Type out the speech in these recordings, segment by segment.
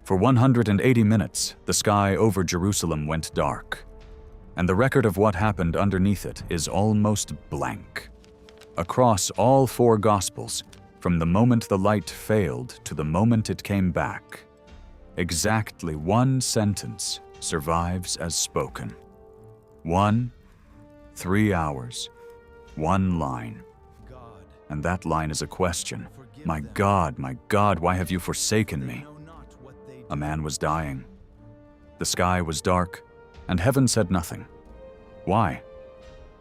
For 180 minutes, the sky over Jerusalem went dark, and the record of what happened underneath it is almost blank. Across all four Gospels, from the moment the light failed to the moment it came back, exactly one sentence survives as spoken. 3 hours, one line. And that line is a question. My God, why have you forsaken me? A man was dying. The sky was dark, and heaven said nothing. Why?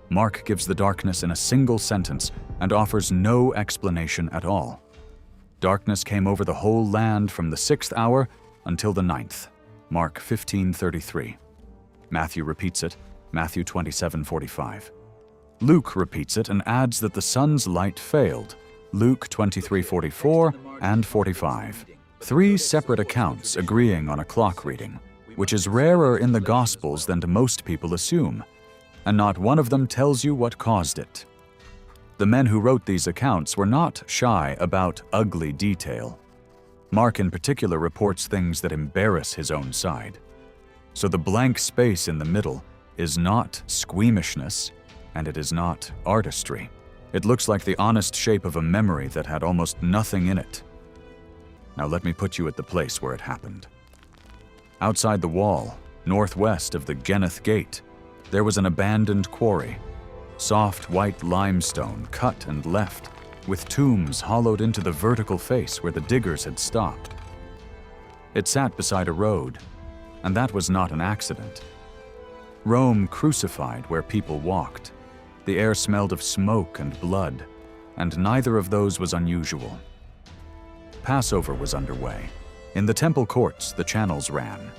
Mark gives the darkness in a single sentence and offers no explanation at all. Darkness came over the whole land from the 6th hour until the 9th. Mark 15:33. Matthew repeats it, Matthew 27:45. Luke repeats it and adds that the sun's light failed, Luke 23:44 and 45. 3 separate accounts agreeing on a clock reading, which is rarer in the Gospels than most people assume, and not one of them tells you what caused it. The men who wrote these accounts were not shy about ugly detail. Mark in particular reports things that embarrass his own side. So the blank space in the middle is not squeamishness, and it is not artistry. It looks like the honest shape of a memory that had almost nothing in it. Now let me put you at the place where it happened. Outside the wall, northwest of the Gennath Gate, there was an abandoned quarry. Soft white limestone cut and left, with tombs hollowed into the vertical face where the diggers had stopped. It sat beside a road, and that was not an accident. Rome crucified where people walked. The air smelled of smoke and blood, and neither of those was unusual. Passover was underway. In the temple courts, the channels ran.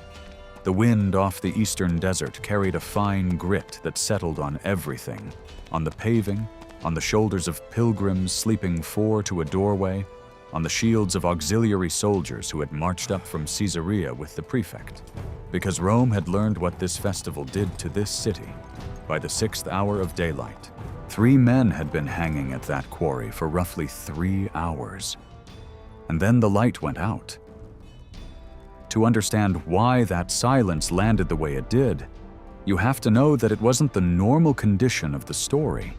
The wind off the eastern desert carried a fine grit that settled on everything, on the paving, on the shoulders of pilgrims sleeping 4 to a doorway, on the shields of auxiliary soldiers who had marched up from Caesarea with the prefect. Because Rome had learned what this festival did to this city. By the 6th hour of daylight, 3 men had been hanging at that quarry for roughly 3 hours. And then the light went out. To understand why that silence landed the way it did, you have to know that it wasn't the normal condition of the story.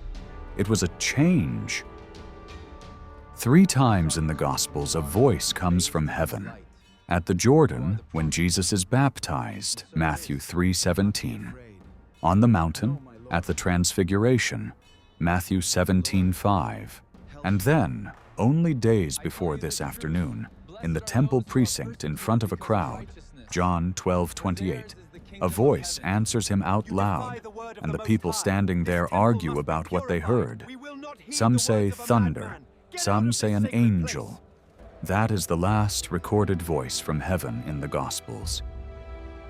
It was a change. 3 times in the Gospels, a voice comes from heaven. At the Jordan, when Jesus is baptized, Matthew 3:17. On the mountain, at the Transfiguration, Matthew 17:5. And then, only days before this afternoon, in the temple precinct in front of a crowd, John 12:28, a voice answers him out loud, and the people standing there argue about what they heard. Some say thunder, some say an angel. That is the last recorded voice from heaven in the Gospels.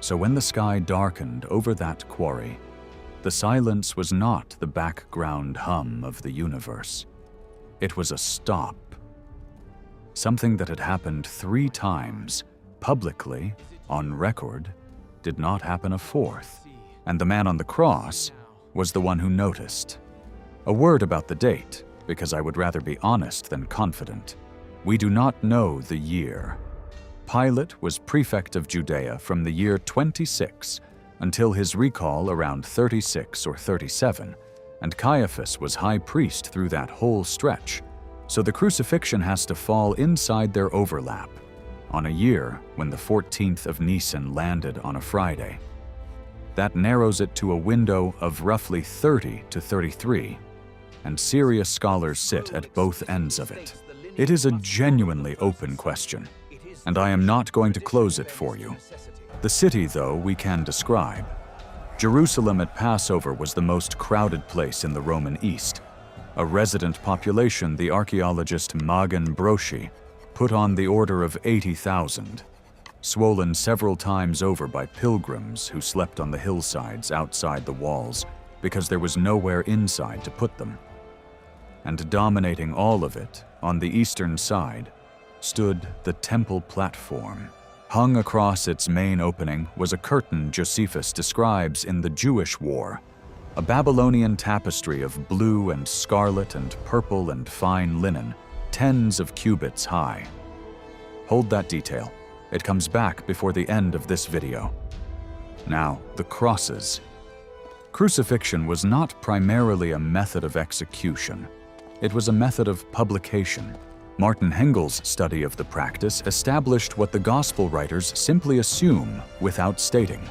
So when the sky darkened over that quarry, the silence was not the background hum of the universe. It was a stop. Something that had happened 3 times, publicly, on record, did not happen a 4th, and the man on the cross was the one who noticed. A word about the date, because I would rather be honest than confident. We do not know the year. Pilate was prefect of Judea from the year 26 until his recall around 36 or 37, and Caiaphas was high priest through that whole stretch, so the crucifixion has to fall inside their overlap, on a year when the 14th of Nisan landed on a Friday. That narrows it to a window of roughly 30 to 33, and serious scholars sit at both ends of it. It is a genuinely open question, and I am not going to close it for you. The city, though, we can describe. Jerusalem at Passover was the most crowded place in the Roman East. A resident population the archaeologist Magen Broschi put on the order of 80,000, swollen several times over by pilgrims who slept on the hillsides outside the walls because there was nowhere inside to put them. And dominating all of it, on the eastern side, stood the temple platform. Hung across its main opening was a curtain Josephus describes in the Jewish War, a Babylonian tapestry of blue and scarlet and purple and fine linen, tens of cubits high. Hold that detail. It comes back before the end of this video. Now, the crosses. Crucifixion was not primarily a method of execution. It was a method of publication. Martin Hengel's study of the practice established what the Gospel writers simply assume without stating.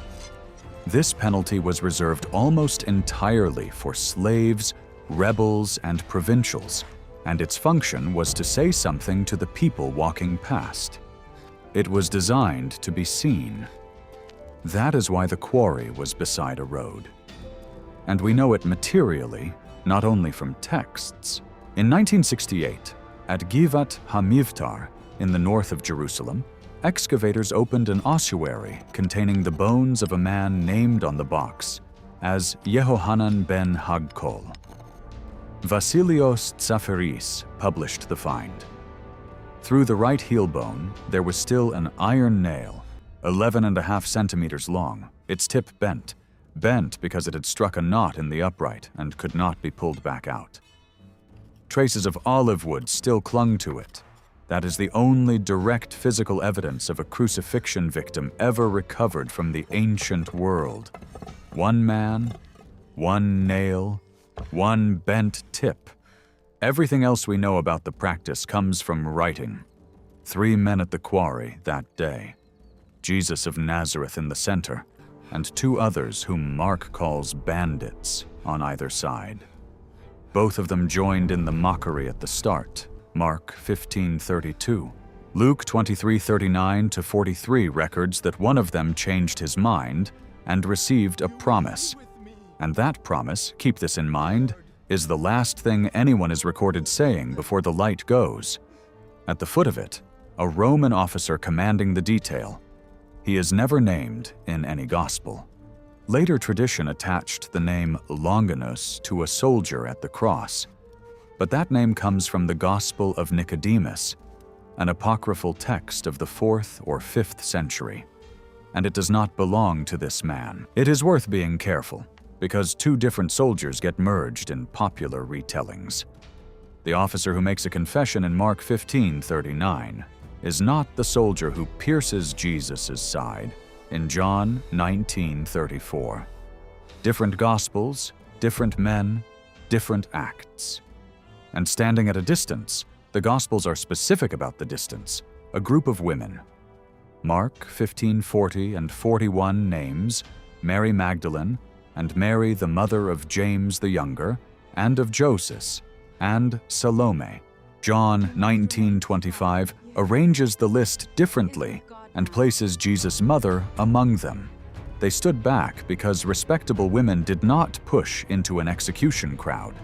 This penalty was reserved almost entirely for slaves, rebels, and provincials, and its function was to say something to the people walking past. It was designed to be seen. That is why the quarry was beside a road. And we know it materially, not only from texts. In 1968, at Givat HaMivtar, in the north of Jerusalem, excavators opened an ossuary containing the bones of a man named on the box as Yehohanan ben Hagkol. Vasilios Tsaferis published the find. Through the right heel bone, there was still an iron nail, 11.5 centimeters long, its tip bent because it had struck a knot in the upright and could not be pulled back out. Traces of olive wood still clung to it. That is the only direct physical evidence of a crucifixion victim ever recovered from the ancient world. One man, one nail, one bent tip. Everything else we know about the practice comes from writing. 3 men at the quarry that day. Jesus of Nazareth in the center, and 2 others whom Mark calls bandits on either side. Both of them joined in the mockery at the start, Mark 15:32. Luke 23:39-43 records that one of them changed his mind and received a promise. And that promise, keep this in mind, is the last thing anyone is recorded saying before the light goes. At the foot of it, a Roman officer commanding the detail. He is never named in any gospel. Later tradition attached the name Longinus to a soldier at the cross, but that name comes from the Gospel of Nicodemus, an apocryphal text of the 4th or 5th century, and it does not belong to this man. It is worth being careful, because 2 different soldiers get merged in popular retellings. The officer who makes a confession in Mark 15:39 is not the soldier who pierces Jesus' side in John 19:34. Different gospels, different men, different acts. And standing at a distance, the gospels are specific about the distance, a group of women. Mark 15:40 and 41 names Mary Magdalene and Mary the mother of James the Younger and of Joseph and Salome. John 19:25 arranges the list differently and places Jesus' mother among them. They stood back because respectable women did not push into an execution crowd,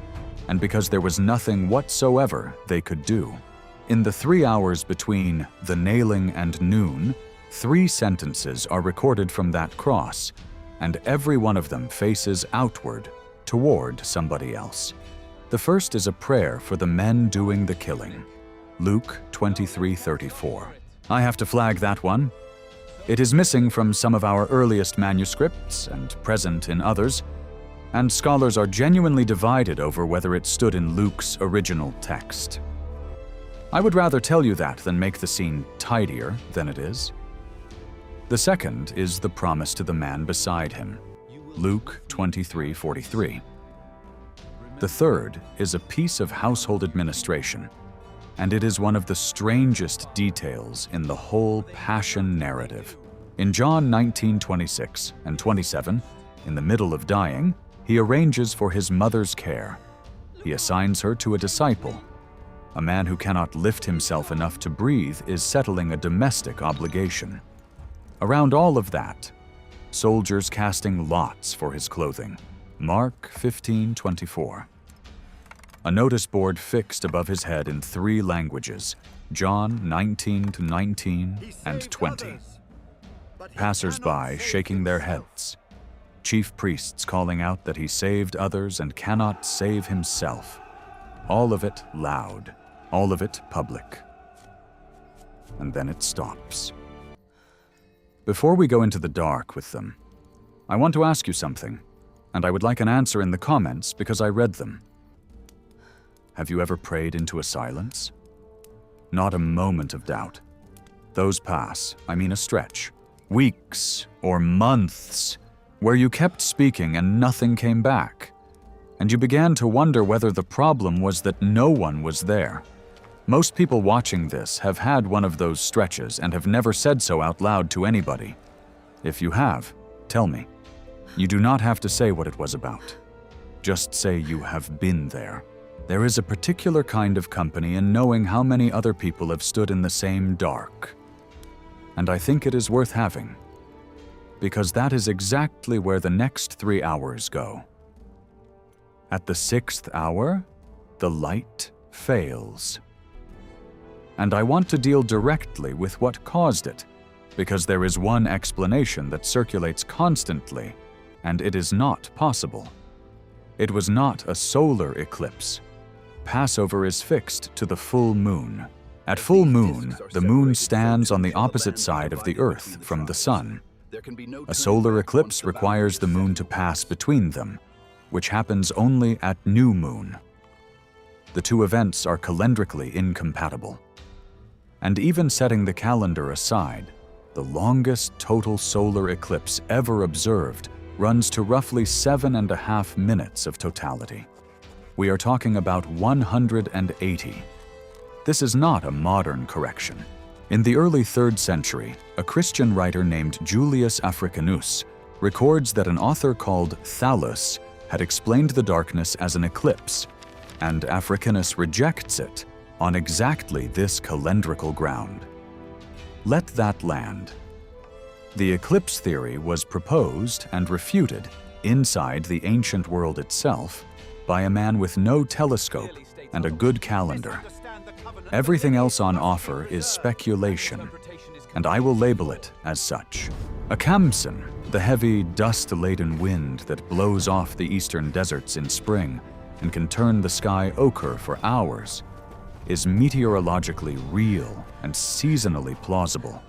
and because there was nothing whatsoever they could do. In the 3 hours between the nailing and noon, 3 sentences are recorded from that cross, and every one of them faces outward, toward somebody else. The first is a prayer for the men doing the killing. Luke 23:34. I have to flag that one. It is missing from some of our earliest manuscripts and present in others, and scholars are genuinely divided over whether it stood in Luke's original text. I would rather tell you that than make the scene tidier than it is. The second is the promise to the man beside him, Luke 23:43. The third is a piece of household administration, and it is one of the strangest details in the whole Passion narrative. In John 19:26 and 27, in the middle of dying, he arranges for his mother's care. He assigns her to a disciple. A man who cannot lift himself enough to breathe is settling a domestic obligation. Around all of that, soldiers casting lots for his clothing. Mark 15:24. A notice board fixed above his head in 3 languages, John 19:19 and 20. Passers-by shaking their heads. Chief priests calling out that he saved others and cannot save himself. All of it loud, all of it public. And then it stops. Before we go into the dark with them, I want to ask you something, and I would like an answer in the comments because I read them. Have you ever prayed into a silence? Not a moment of doubt. Those pass, I mean a stretch, weeks or months, where you kept speaking and nothing came back. And you began to wonder whether the problem was that no one was there. Most people watching this have had one of those stretches and have never said so out loud to anybody. If you have, tell me. You do not have to say what it was about. Just say you have been there. There is a particular kind of company in knowing how many other people have stood in the same dark. And I think it is worth having, because that is exactly where the next 3 hours go. At the 6th hour, the light fails. And I want to deal directly with what caused it, because there is one explanation that circulates constantly, and it is not possible. It was not a solar eclipse. Passover is fixed to the full moon. At full moon, the moon stands on the opposite side of the earth from the sun. A solar eclipse requires the moon to pass between them, which happens only at new moon. The two events are calendrically incompatible. And even setting the calendar aside, the longest total solar eclipse ever observed runs to roughly 7.5 minutes of totality. We are talking about 180. This is not a modern correction. In the early 3rd century, a Christian writer named Julius Africanus records that an author called Thallus had explained the darkness as an eclipse, and Africanus rejects it on exactly this calendrical ground. Let that land. The eclipse theory was proposed and refuted inside the ancient world itself by a man with no telescope and a good calendar. Everything else on offer is speculation, and I will label it as such. A Khamsin, the heavy, dust-laden wind that blows off the eastern deserts in spring and can turn the sky ochre for hours, is meteorologically real and seasonally plausible,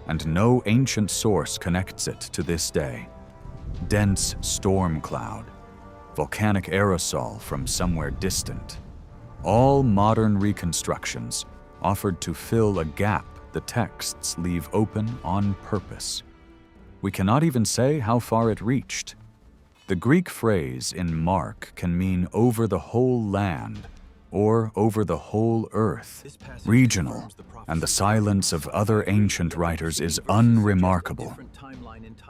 and no ancient source connects it to this day. Dense storm cloud, volcanic aerosol from somewhere distant. All modern reconstructions offered to fill a gap the texts leave open on purpose. We cannot even say how far it reached. The Greek phrase in Mark can mean over the whole land or over the whole earth, regional, and the silence of other ancient writers is unremarkable.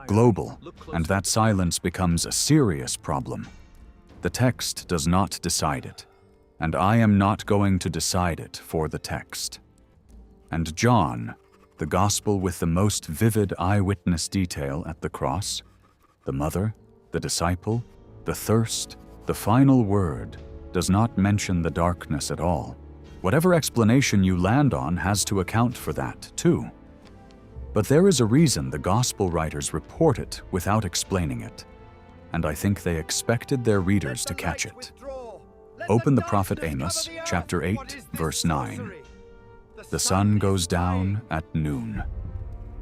Global, and that silence becomes a serious problem. The text does not decide it, and I am not going to decide it for the text. And John, the gospel with the most vivid eyewitness detail at the cross, the mother, the disciple, the thirst, the final word, does not mention the darkness at all. Whatever explanation you land on has to account for that, too. But there is a reason the gospel writers report it without explaining it, and I think they expected their readers to catch it. Open the prophet Amos, chapter 8, verse 9. The sun goes down at noon.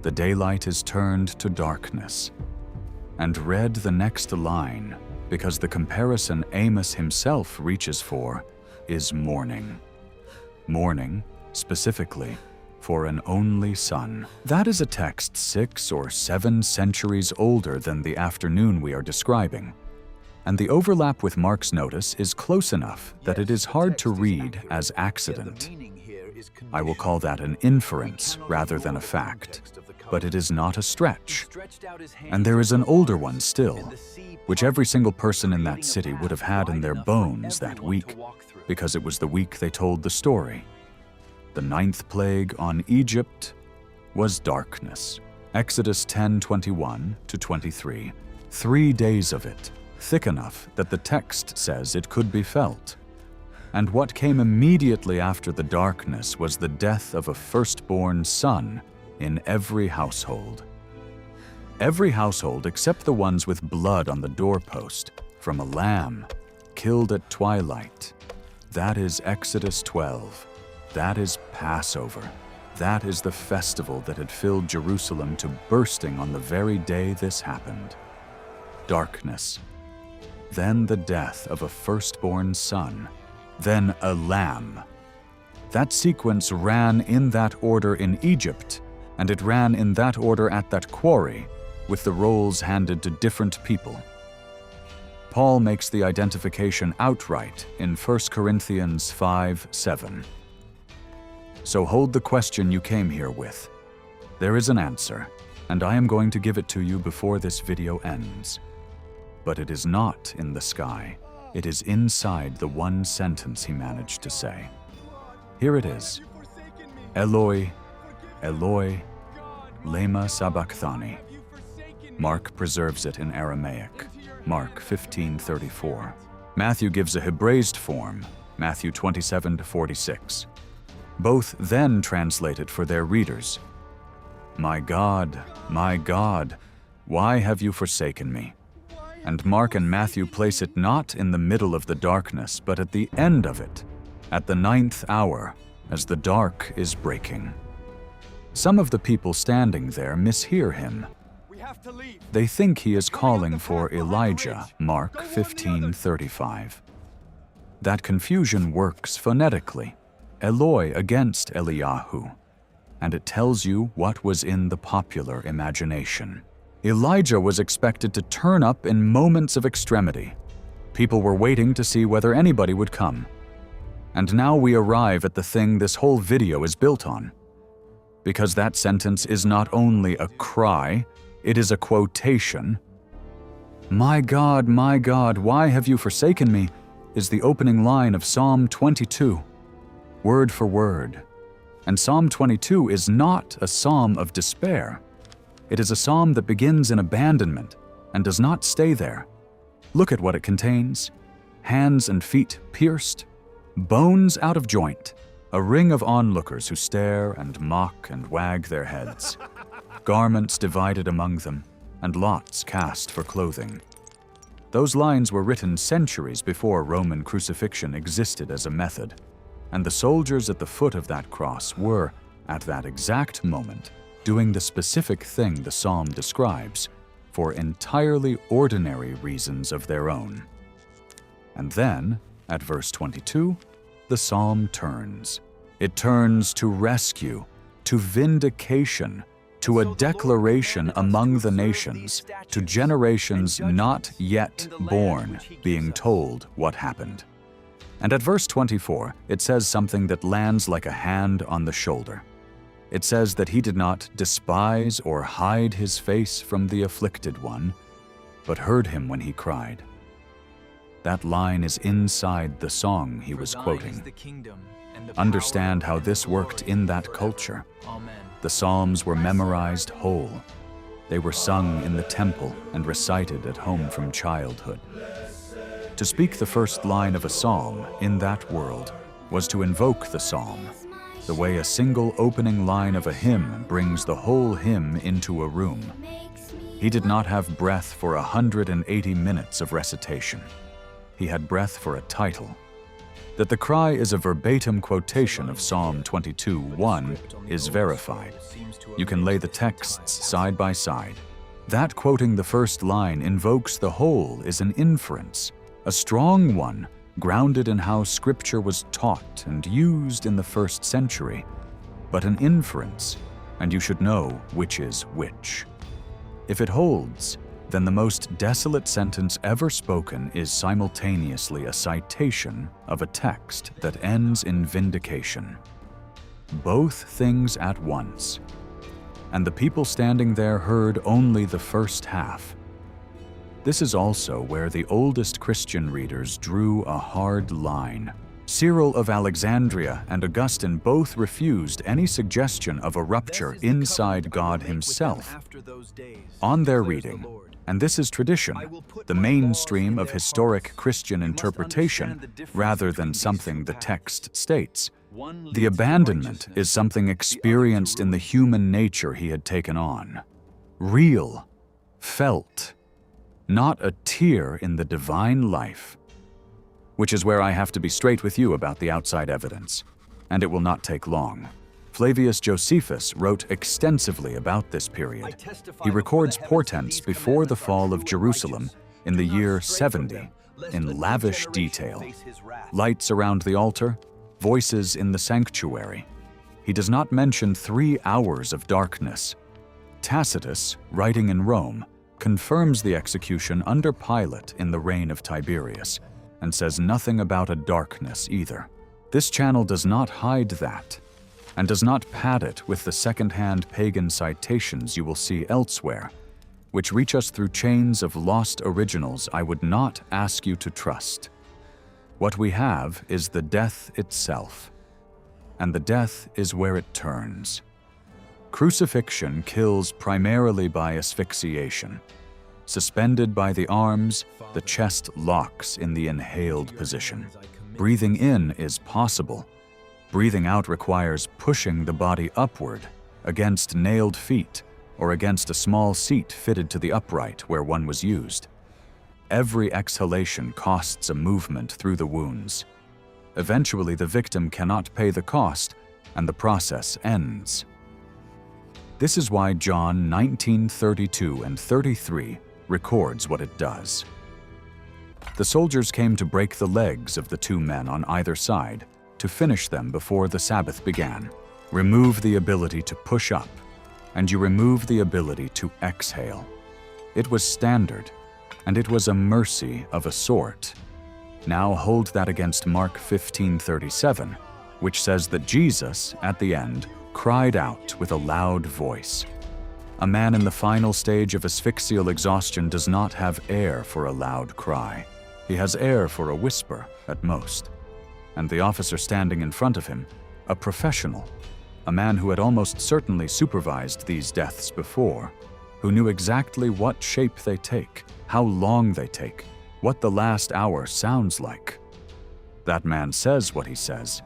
The daylight is turned to darkness. And read the next line, because the comparison Amos himself reaches for is morning. Mourning, specifically, for an only son. That is a text 6 or 7 centuries older than the afternoon we are describing. And the overlap with Mark's notice is close enough that it is hard to read as accident. I will call that an inference rather than a fact, but it is not a stretch. And there is an older one still, which every single person in that city would have had in their bones that week, because it was the week they told the story. The 9th plague on Egypt was darkness. Exodus 10:21-23. 3 days of it, thick enough that the text says it could be felt. And what came immediately after the darkness was the death of a firstborn son in every household. Every household except the ones with blood on the doorpost, from a lamb, killed at twilight. That is Exodus 12. That is Passover. That is the festival that had filled Jerusalem to bursting on the very day this happened. Darkness. Then the death of a firstborn son. Then a lamb. That sequence ran in that order in Egypt, and it ran in that order at that quarry, with the rolls handed to different people. Paul makes the identification outright in 1 Corinthians 5:7. So hold the question you came here with. There is an answer, and I am going to give it to you before this video ends. But it is not in the sky. It is inside the one sentence he managed to say. Here it is. Eloi, Eloi, lema sabachthani. Mark preserves it in Aramaic, Mark 15:34. Matthew gives a Hebraized form, Matthew 27-46. Both then translate it for their readers. My God, why have you forsaken me? And Mark and Matthew place it not in the middle of the darkness, but at the end of it, at the 9th hour, as the dark is breaking. Some of the people standing there mishear him. They think he is calling for Elijah, Mark 15:35. That confusion works phonetically, Eloi against Eliyahu, and it tells you what was in the popular imagination. Elijah was expected to turn up in moments of extremity. People were waiting to see whether anybody would come. And now we arrive at the thing this whole video is built on. Because that sentence is not only a cry, it is a quotation. My God, why have you forsaken me?" is the opening line of Psalm 22, word for word. And Psalm 22 is not a psalm of despair. It is a psalm that begins in abandonment and does not stay there. Look at what it contains. Hands and feet pierced, bones out of joint, a ring of onlookers who stare and mock and wag their heads, garments divided among them, and lots cast for clothing. Those lines were written centuries before Roman crucifixion existed as a method, and the soldiers at the foot of that cross were, at that exact moment, doing the specific thing the psalm describes, for entirely ordinary reasons of their own. And then, at verse 22, the psalm turns. It turns to rescue, to vindication, to a declaration among the nations, to generations not yet born being told what happened. And at verse 24, it says something that lands like a hand on the shoulder. It says that he did not despise or hide his face from the afflicted one, but heard him when he cried. That line is inside the song he was quoting. Understand how this worked in that culture. The Psalms were memorized whole. They were sung in the temple and recited at home from childhood. To speak the first line of a psalm in that world was to invoke the psalm, the way a single opening line of a hymn brings the whole hymn into a room. He did not have breath for 180 minutes of recitation. He had breath for a title. That the cry is a verbatim quotation of Psalm 22:1 is verified. You can lay the texts side by side. That quoting the first line invokes the whole is an inference, a strong one, grounded in how Scripture was taught and used in the first century, but an inference, and you should know which is which. If it holds, then the most desolate sentence ever spoken is simultaneously a citation of a text that ends in vindication. Both things at once. And the people standing there heard only the first half. This is also where the oldest Christian readers drew a hard line. Cyril of Alexandria and Augustine both refused any suggestion of a rupture inside God himself on their reading. And this is tradition, the mainstream of historic Christian interpretation, rather than something the text states. The abandonment is something experienced in the human nature he had taken on. Real, felt, not a tear in the divine life. Which is where I have to be straight with you about the outside evidence, and it will not take long. Flavius Josephus wrote extensively about this period. He records portents before the fall of Jerusalem in the year 70 in lavish detail. Lights around the altar, voices in the sanctuary. he does not mention 3 hours of darkness. Tacitus, writing in Rome, confirms the execution under Pilate in the reign of Tiberius, and says nothing about a darkness either. This channel does not hide that, and does not pad it with the second-hand pagan citations you will see elsewhere, which reach us through chains of lost originals I would not ask you to trust. What we have is the death itself, and the death is where it turns. Crucifixion kills primarily by asphyxiation. Suspended by the arms, the chest locks in the inhaled position. Breathing in is possible. Breathing out requires pushing the body upward, against nailed feet, or against a small seat fitted to the upright where one was used. Every exhalation costs a movement through the wounds. Eventually, the victim cannot pay the cost, and the process ends. This is why John 19:32 and 33 records what it does. The soldiers came to break the legs of the 2 men on either side, to finish them before the Sabbath began. Remove the ability to push up, and you remove the ability to exhale. It was standard, and it was a mercy of a sort. Now hold that against Mark 15:37, which says that Jesus, at the end, cried out with a loud voice. A man in the final stage of asphyxial exhaustion does not have air for a loud cry. He has air for a whisper, at most. And the officer standing in front of him, a professional, a man who had almost certainly supervised these deaths before, who knew exactly what shape they take, how long they take, what the last hour sounds like. That man says what he says.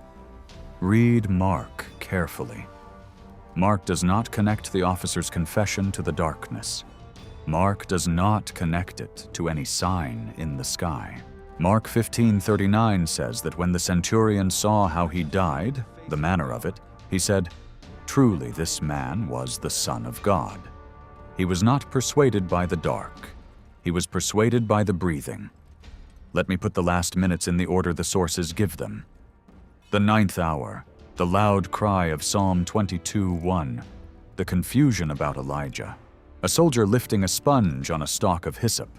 Read Mark carefully. Mark does not connect the officer's confession to the darkness. Mark does not connect it to any sign in the sky. Mark 15:39 says that when the centurion saw how he died, the manner of it, he said, "Truly this man was the Son of God." He was not persuaded by the dark. He was persuaded by the breathing. Let me put the last minutes in the order the sources give them. The 9th hour, the loud cry of Psalm 22:1, the confusion about Elijah, a soldier lifting a sponge on a stalk of hyssop,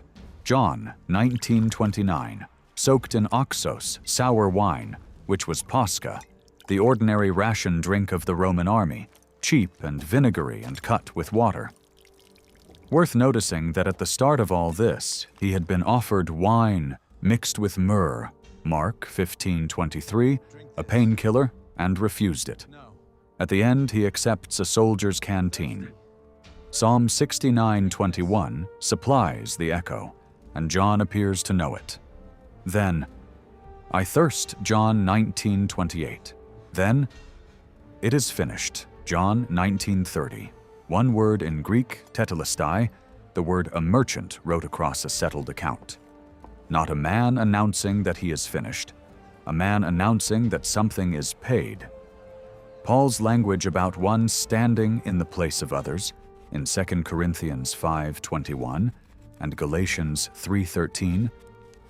John 19:29, soaked in oxos, sour wine, which was Pascha, the ordinary ration drink of the Roman army, cheap and vinegary and cut with water. Worth noticing that at the start of all this, he had been offered wine mixed with myrrh, Mark 15:23, a painkiller, and refused it. At the end, he accepts a soldier's canteen. Psalm 69:21 supplies the echo, and John appears to know it. Then, I thirst, John 19:28. Then, it is finished, John 19:30. One word in Greek, tetelestai, the word a merchant wrote across a settled account. Not a man announcing that he is finished, a man announcing that something is paid. Paul's language about one standing in the place of others in 2 Corinthians 5:21 and Galatians 3:13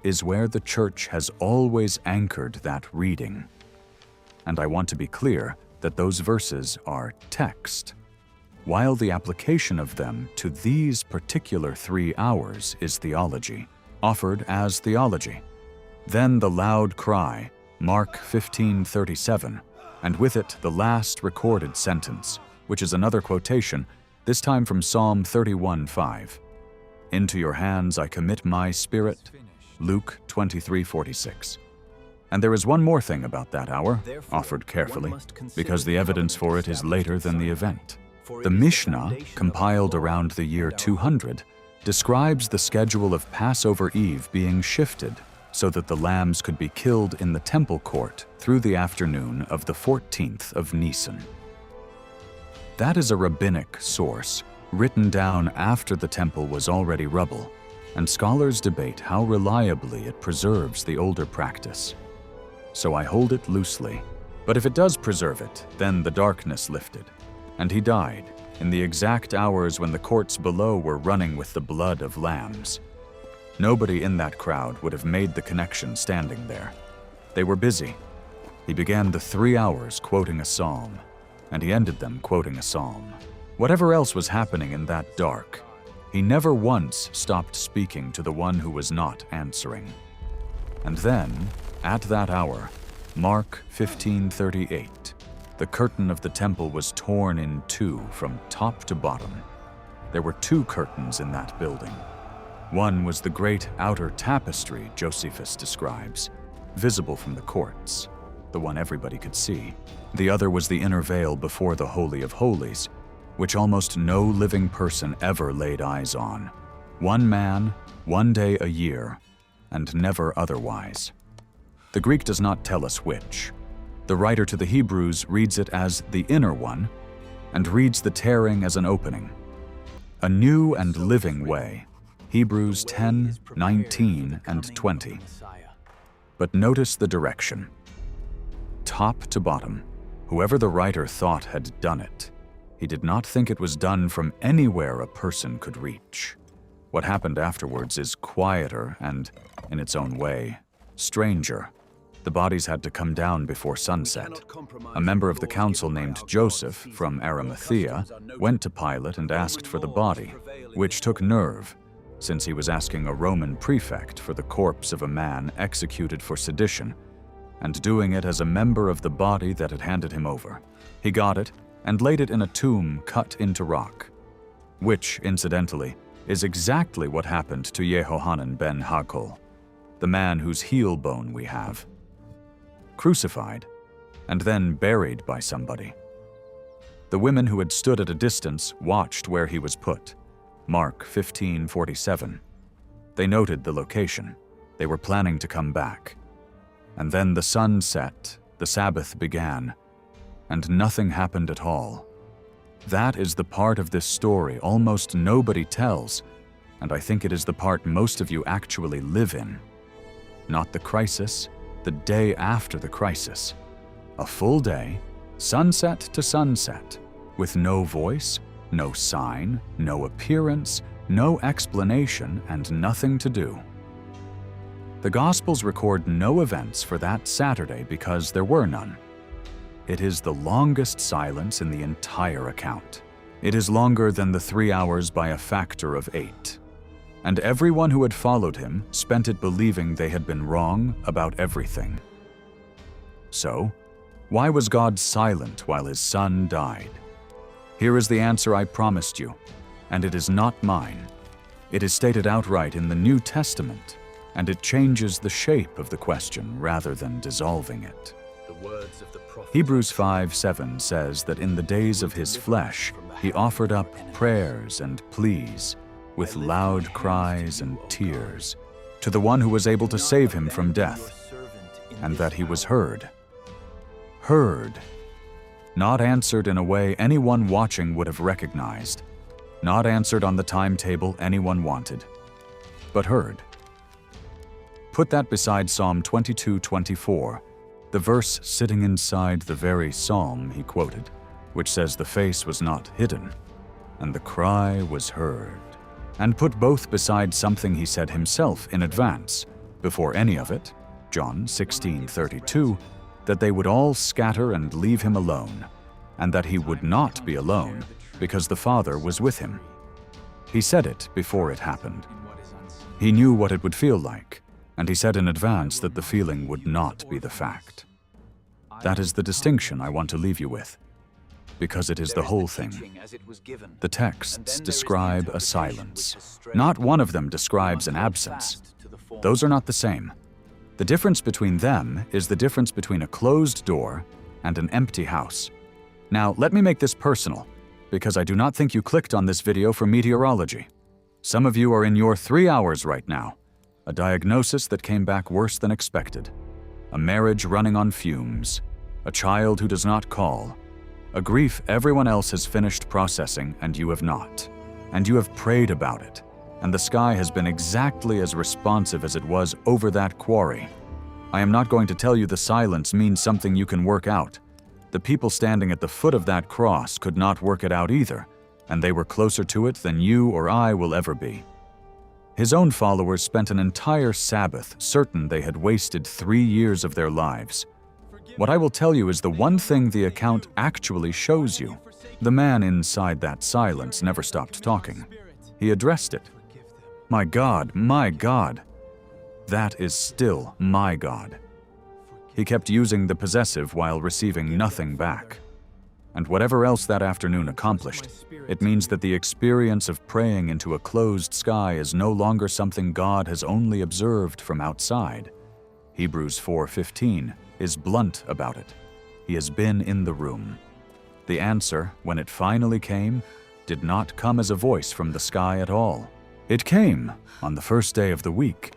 is where the church has always anchored that reading. And I want to be clear that those verses are text, while the application of them to these particular 3 hours is theology, offered as theology. Then the loud cry, Mark 15:37, and with it the last recorded sentence, which is another quotation, this time from Psalm 31:5. Into your hands I commit my spirit, Luke 23:46. And there is one more thing about that hour, offered carefully, because the evidence for it is later than the event. The Mishnah, compiled around the year 200, describes the schedule of Passover Eve being shifted so that the lambs could be killed in the temple court through the afternoon of the 14th of Nisan. That is a rabbinic source, written down after the temple was already rubble, and scholars debate how reliably it preserves the older practice. So I hold it loosely. But if it does preserve it, then the darkness lifted, and he died in the exact hours when the courts below were running with the blood of lambs. Nobody in that crowd would have made the connection standing there. They were busy. He began the 3 hours quoting a psalm. And he ended them quoting a psalm. Whatever else was happening in that dark, he never once stopped speaking to the one who was not answering. And then, at that hour, Mark 15:38, the curtain of the temple was torn in two from top to bottom. There were two curtains in that building. One was the great outer tapestry Josephus describes, visible from the courts, the one everybody could see. The other was the inner veil before the Holy of Holies, which almost no living person ever laid eyes on. One man, one day a year, and never otherwise. The Greek does not tell us which. The writer to the Hebrews reads it as the inner one, and reads the tearing as an opening. A new and living way. Hebrews 10, 19, and 20. But notice the direction. Top to bottom, whoever the writer thought had done it, he did not think it was done from anywhere a person could reach. What happened afterwards is quieter and, in its own way, stranger. The bodies had to come down before sunset. A member of the council named Joseph from Arimathea went to Pilate and asked for the body, which took nerve, since he was asking a Roman prefect for the corpse of a man executed for sedition, and doing it as a member of the body that had handed him over. He got it and laid it in a tomb cut into rock, which, incidentally, is exactly what happened to Yehohanan ben Hakol, the man whose heel bone we have. Crucified, and then buried by somebody. The women who had stood at a distance watched where he was put. Mark 15:47. They noted the location. They were planning to come back. And then the sun set, the Sabbath began, and nothing happened at all. That is the part of this story almost nobody tells, and I think it is the part most of you actually live in. Not the crisis, the day after the crisis. A full day, sunset to sunset, with no voice, no sign, no appearance, no explanation, and nothing to do. The Gospels record no events for that Saturday because there were none. It is the longest silence in the entire account. It is longer than the 3 hours by a factor of 8. And everyone who had followed him spent it believing they had been wrong about everything. So, why was God silent while his Son died? Here is the answer I promised you, and it is not mine. It is stated outright in the New Testament, and it changes the shape of the question rather than dissolving it. Hebrews 5:7 says that in the days of his flesh, he offered up prayers and pleas, with loud cries and tears, to the one who was able to save him from death, and that he was heard. Heard. Not answered in a way anyone watching would have recognized, not answered on the timetable anyone wanted, but heard. Put that beside Psalm 22:24, the verse sitting inside the very psalm he quoted, which says the face was not hidden, and the cry was heard. And put both beside something he said himself in advance, before any of it, John 16:32, that they would all scatter and leave him alone, and that he would not be alone, because the Father was with him. He said it before it happened. He knew what it would feel like, and he said in advance that the feeling would not be the fact. That is the distinction I want to leave you with, because it is the whole thing. The texts describe a silence. Not one of them describes an absence. Those are not the same. The difference between them is the difference between a closed door and an empty house. Now, let me make this personal, because I do not think you clicked on this video for meteorology. Some of you are in your 3 hours right now. A diagnosis that came back worse than expected. A marriage running on fumes. A child who does not call. A grief everyone else has finished processing and you have not. And you have prayed about it. And the sky has been exactly as responsive as it was over that quarry. I am not going to tell you the silence means something you can work out. The people standing at the foot of that cross could not work it out either, and they were closer to it than you or I will ever be. His own followers spent an entire Sabbath certain they had wasted 3 years of their lives. What I will tell you is the one thing the account actually shows you. The man inside that silence never stopped talking. He addressed it. My God, that is still my God. He kept using the possessive while receiving nothing back. And whatever else that afternoon accomplished, it means that the experience of praying into a closed sky is no longer something God has only observed from outside. Hebrews 4:15 is blunt about it. He has been in the room. The answer, when it finally came, did not come as a voice from the sky at all. It came, on the first day of the week,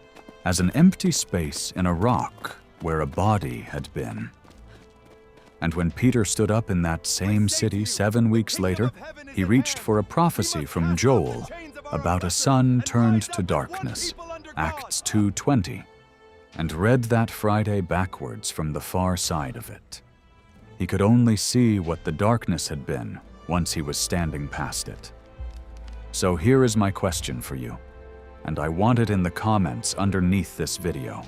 as an empty space in a rock where a body had been. And when Peter stood up in that same city 7 weeks later, he reached for a prophecy from Joel about a son turned to darkness, Acts 2:20, and read that Friday backwards from the far side of it. He could only see what the darkness had been once he was standing past it. So here is my question for you, and I want it in the comments underneath this video.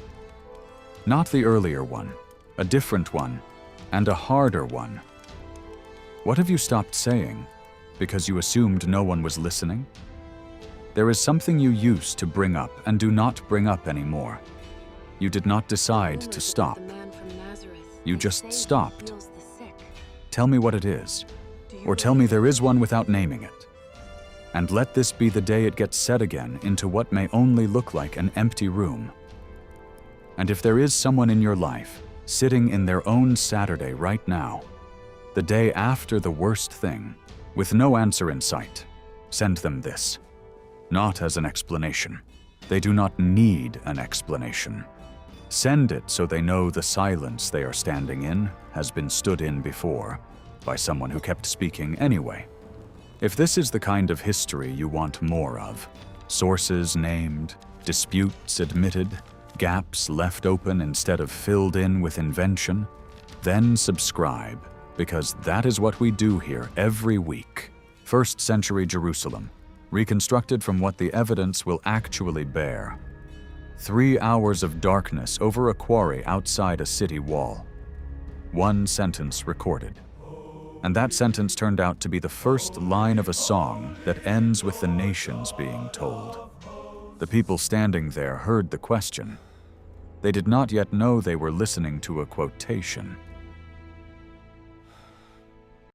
Not the earlier one, a different one, and a harder one. What have you stopped saying because you assumed no one was listening? There is something you used to bring up and do not bring up anymore. You did not decide to stop. You just stopped. Tell me what it is, or tell me there is one without naming it. And let this be the day it gets set again into what may only look like an empty room. And if there is someone in your life sitting in their own Saturday right now, the day after the worst thing, with no answer in sight, send them this. Not as an explanation. They do not need an explanation. Send it so they know the silence they are standing in has been stood in before by someone who kept speaking anyway. If this is the kind of history you want more of, sources named, disputes admitted, gaps left open instead of filled in with invention, then subscribe, because that is what we do here every week. 1st century Jerusalem, reconstructed from what the evidence will actually bear. 3 hours of darkness over a quarry outside a city wall. 1 sentence recorded. And that sentence turned out to be the first line of a song that ends with the nations being told. The people standing there heard the question. They did not yet know they were listening to a quotation.